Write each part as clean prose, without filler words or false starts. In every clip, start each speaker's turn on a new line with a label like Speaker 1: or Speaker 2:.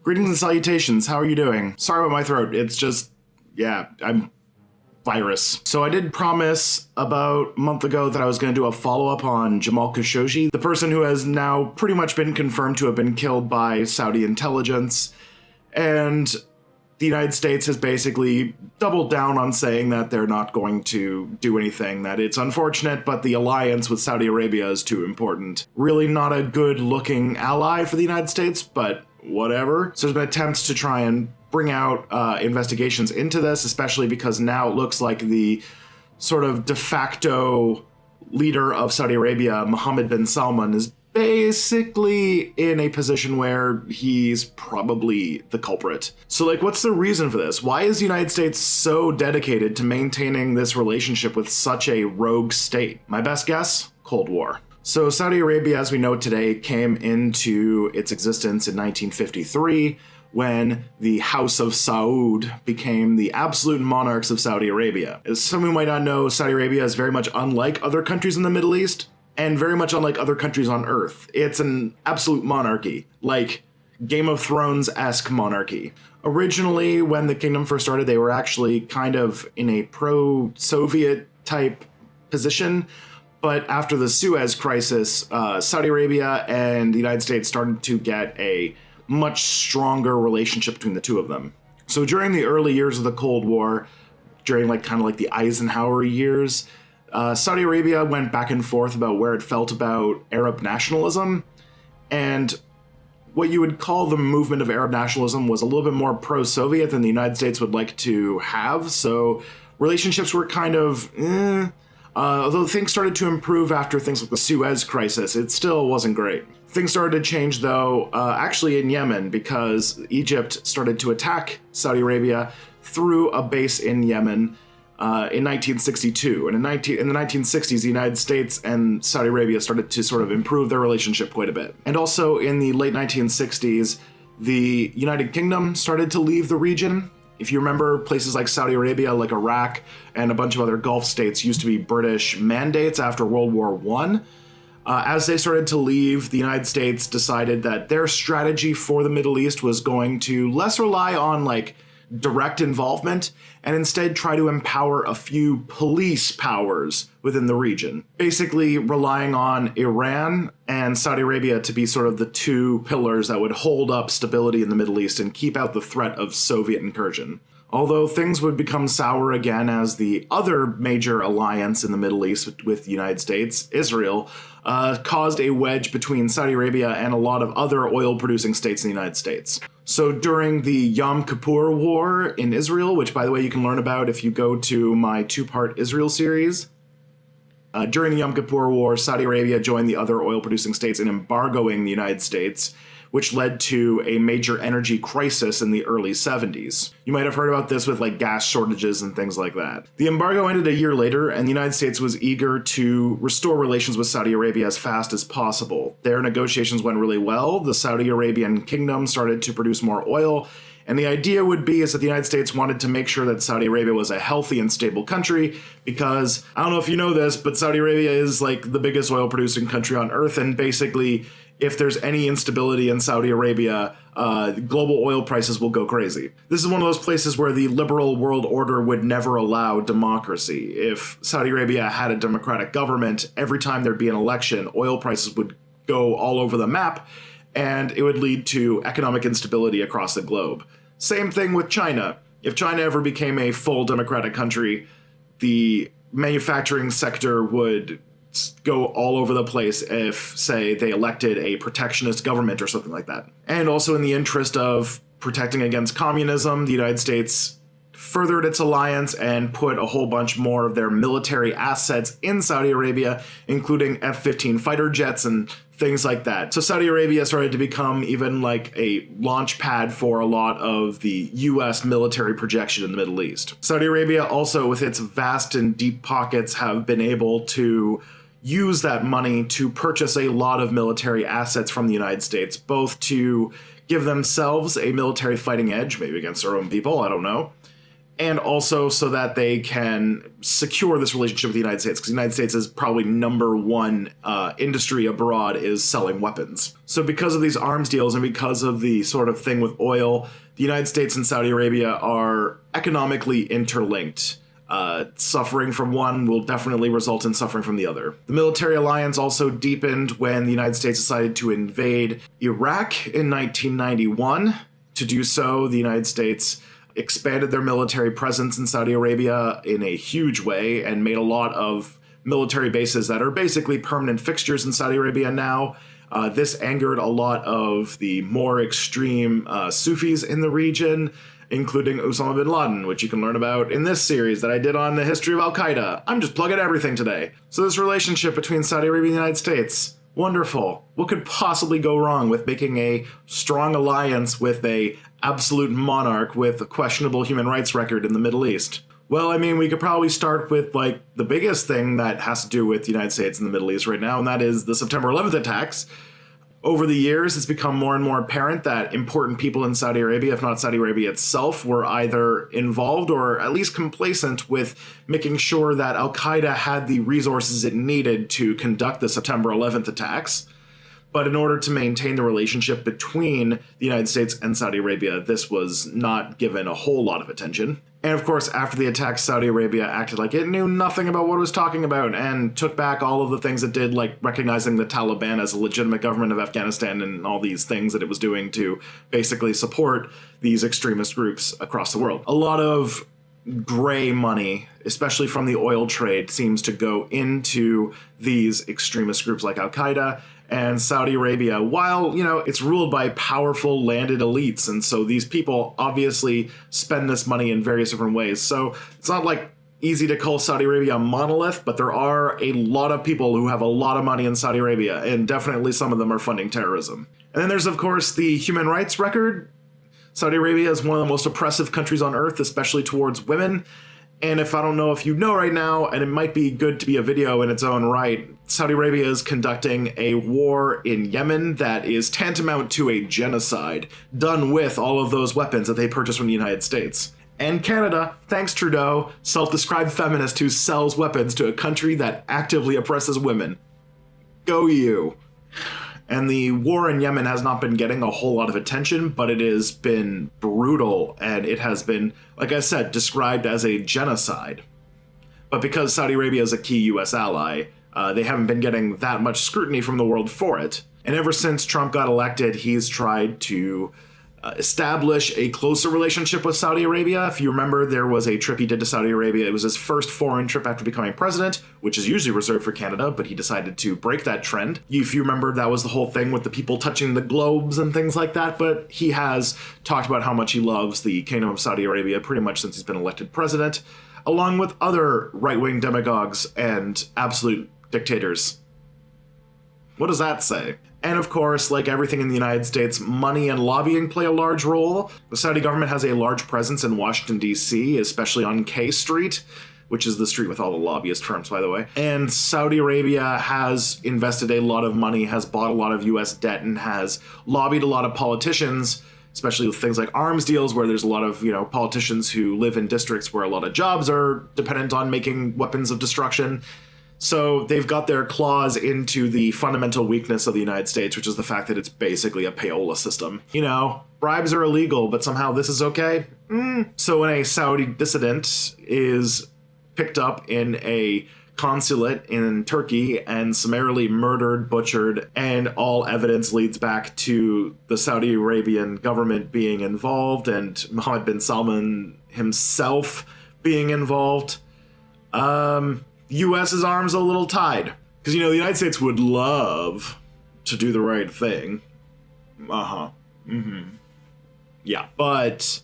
Speaker 1: Greetings and salutations, how are you doing? Sorry about my throat, it's just, I'm virus. So I did promise about a month ago that I was going to do a follow-up on Jamal Khashoggi, the person who has now pretty much been confirmed to have been killed by Saudi intelligence, and the United States has basically doubled down on saying that they're not going to do anything, that it's unfortunate, but the alliance with Saudi Arabia is too important. Really not a good-looking ally for the United States, but whatever. So there's been attempts to try and bring out investigations into this, especially because now it looks like the sort of de facto leader of Saudi Arabia, Mohammed bin Salman, is basically in a position where he's probably the culprit. So what's the reason for this? Why is the United States so dedicated to maintaining this relationship with such a rogue state? My best guess? Cold War. So Saudi Arabia, as we know today, came into its existence in 1953 when the House of Saud became the absolute monarchs of Saudi Arabia. As some who might not know, Saudi Arabia is very much unlike other countries in the Middle East, and very much unlike other countries on Earth. It's an absolute monarchy, like Game of Thrones-esque monarchy. Originally, when the kingdom first started, they were actually kind of in a pro-Soviet type position, but after the Suez Crisis, Saudi Arabia and the United States started to get a much stronger relationship between the two of them. So during the early years of the Cold War, during the Eisenhower years, Saudi Arabia went back and forth about where it felt about Arab nationalism, and what you would call the movement of Arab nationalism was a little bit more pro-Soviet than the United States would like to have, so relationships were kind of although things started to improve after things like the Suez Crisis, it still wasn't great. Things started to change, though, actually in Yemen, because Egypt started to attack Saudi Arabia through a base in Yemen in 1962. And in the 1960s, the United States and Saudi Arabia started to sort of improve their relationship quite a bit. And also in the late 1960s, the United Kingdom started to leave the region. If you remember, places like Saudi Arabia, like Iraq, and a bunch of other Gulf states used to be British mandates after World War I. As they started to leave, the United States decided that their strategy for the Middle East was going to less rely on direct involvement and instead try to empower a few police powers within the region, basically relying on Iran and Saudi Arabia to be sort of the two pillars that would hold up stability in the Middle East and keep out the threat of Soviet incursion. Although things would become sour again as the other major alliance in the Middle East with the United States, Israel, caused a wedge between Saudi Arabia and a lot of other oil-producing states in the United States. So during the Yom Kippur War in Israel, which, by the way, you can learn about if you go to my two-part Israel series, during the Yom Kippur War, Saudi Arabia joined the other oil-producing states in embargoing the United States, which led to a major energy crisis in the early 70s. You might have heard about this with gas shortages and things like that. The embargo ended a year later, and the United States was eager to restore relations with Saudi Arabia as fast as possible. Their negotiations went really well. The Saudi Arabian kingdom started to produce more oil, and the idea would be is that the United States wanted to make sure that Saudi Arabia was a healthy and stable country because, I don't know if you know this, but Saudi Arabia is the biggest oil producing country on earth, and basically if there's any instability in Saudi Arabia, global oil prices will go crazy. This is one of those places where the liberal world order would never allow democracy. If Saudi Arabia had a democratic government, every time there'd be an election, oil prices would go all over the map, and it would lead to economic instability across the globe. Same thing with China. If China ever became a full democratic country, the manufacturing sector would go all over the place if, say, they elected a protectionist government or something like that. And also in the interest of protecting against communism, the United States furthered its alliance and put a whole bunch more of their military assets in Saudi Arabia, including F-15 fighter jets and things like that. So Saudi Arabia started to become even a launch pad for a lot of the US military projection in the Middle East. Saudi Arabia also, with its vast and deep pockets, have been able to use that money to purchase a lot of military assets from the United States, both to give themselves a military fighting edge, maybe against their own people, I don't know, and also so that they can secure this relationship with the United States, because the United States is probably number one industry abroad is selling weapons. So because of these arms deals and because of the sort of thing with oil, the United States and Saudi Arabia are economically interlinked. Suffering from one will definitely result in suffering from the other. The military alliance also deepened when the United States decided to invade Iraq in 1991. To do so, the United States expanded their military presence in Saudi Arabia in a huge way and made a lot of military bases that are basically permanent fixtures in Saudi Arabia now. This angered a lot of the more extreme Sufis in the region, including Osama bin Laden, which you can learn about in this series that I did on the history of Al-Qaeda. I'm just plugging everything today. So this relationship between Saudi Arabia and the United States, wonderful. What could possibly go wrong with making a strong alliance with a absolute monarch with a questionable human rights record in the Middle East? Well, I mean, we could probably start with, like, the biggest thing that has to do with the United States and the Middle East right now, and that is the September 11th attacks. Over the years, it's become more and more apparent that important people in Saudi Arabia, if not Saudi Arabia itself, were either involved or at least complacent with making sure that Al-Qaeda had the resources it needed to conduct the September 11th attacks. But in order to maintain the relationship between the United States and Saudi Arabia, this was not given a whole lot of attention. And of course, after the attack, Saudi Arabia acted like it knew nothing about what it was talking about and took back all of the things it did, like recognizing the Taliban as a legitimate government of Afghanistan and all these things that it was doing to basically support these extremist groups across the world. A lot of gray money, especially from the oil trade, seems to go into these extremist groups like Al-Qaeda. And Saudi Arabia, while, you know, it's ruled by powerful landed elites, and so these people obviously spend this money in various different ways. So it's not like easy to call Saudi Arabia a monolith, but there are a lot of people who have a lot of money in Saudi Arabia, and definitely some of them are funding terrorism. And then there's, of course, the human rights record. Saudi Arabia is one of the most oppressive countries on earth, especially towards women. And if I don't know if you know right now, and it might be good to be a video in its own right, Saudi Arabia is conducting a war in Yemen that is tantamount to a genocide, done with all of those weapons that they purchased from the United States. And Canada, thanks Trudeau, self-described feminist who sells weapons to a country that actively oppresses women. Go you. And the war in Yemen has not been getting a whole lot of attention, but it has been brutal, and it has been, like I said, described as a genocide. But because Saudi Arabia is a key US ally, they haven't been getting that much scrutiny from the world for it. And ever since Trump got elected, he's tried to establish a closer relationship with Saudi Arabia. If you remember, there was a trip he did to Saudi Arabia. It was his first foreign trip after becoming president, which is usually reserved for Canada, but he decided to break that trend. If you remember, that was the whole thing with the people touching the globes and things like that, but he has talked about how much he loves the Kingdom of Saudi Arabia pretty much since he's been elected president, along with other right-wing demagogues and absolute dictators. What does that say? And of course, like everything in the United States, money and lobbying play a large role. The Saudi government has a large presence in Washington, D.C., especially on K Street, which is the street with all the lobbyist firms, by the way. And Saudi Arabia has invested a lot of money, has bought a lot of U.S. debt, and has lobbied a lot of politicians, especially with things like arms deals, where there's a lot of, politicians who live in districts where a lot of jobs are dependent on making weapons of destruction. So they've got their claws into the fundamental weakness of the United States, which is the fact that it's basically a payola system. Bribes are illegal, but somehow this is okay? So when a Saudi dissident is picked up in a consulate in Turkey and summarily murdered, butchered, and all evidence leads back to the Saudi Arabian government being involved and Mohammed bin Salman himself being involved, U.S.'s arms a little tied. Because, the United States would love to do the right thing. Yeah, but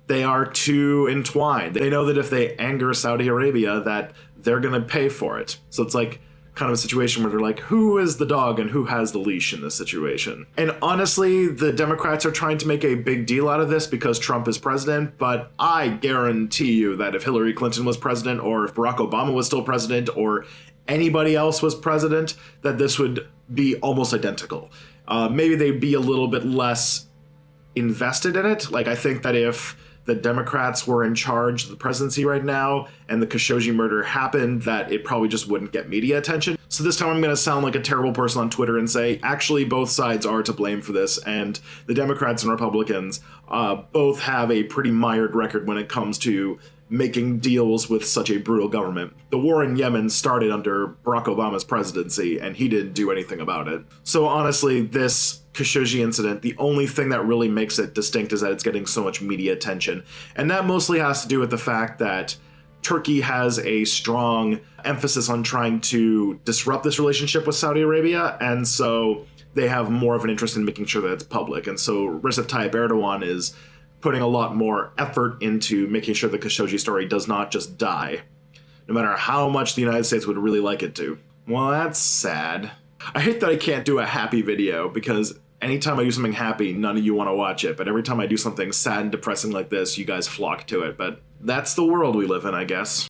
Speaker 1: they are too entwined. They know that if they anger Saudi Arabia, that they're going to pay for it. So it's like kind of a situation where they're like, who is the dog and who has the leash in this situation? And honestly, the Democrats are trying to make a big deal out of this because Trump is president, but I guarantee you that if Hillary Clinton was president, or if Barack Obama was still president, or anybody else was president, that this would be almost identical. Maybe they'd be a little bit less invested in it. Like, I think that if the Democrats were in charge of the presidency right now and the Khashoggi murder happened, that it probably just wouldn't get media attention. So this time I'm going to sound like a terrible person on Twitter and say, actually, both sides are to blame for this, and the Democrats and Republicans both have a pretty mired record when it comes to making deals with such a brutal government. The war in Yemen started under Barack Obama's presidency, and he didn't do anything about it. So honestly, this Khashoggi incident, the only thing that really makes it distinct is that it's getting so much media attention. And that mostly has to do with the fact that Turkey has a strong emphasis on trying to disrupt this relationship with Saudi Arabia, and so they have more of an interest in making sure that it's public. And so Recep Tayyip Erdogan is putting a lot more effort into making sure the Khashoggi story does not just die, no matter how much the United States would really like it to. Well, that's sad. I hate that I can't do a happy video, because anytime I do something happy, none of you want to watch it, but every time I do something sad and depressing like this, you guys flock to it. But that's the world we live in, I guess.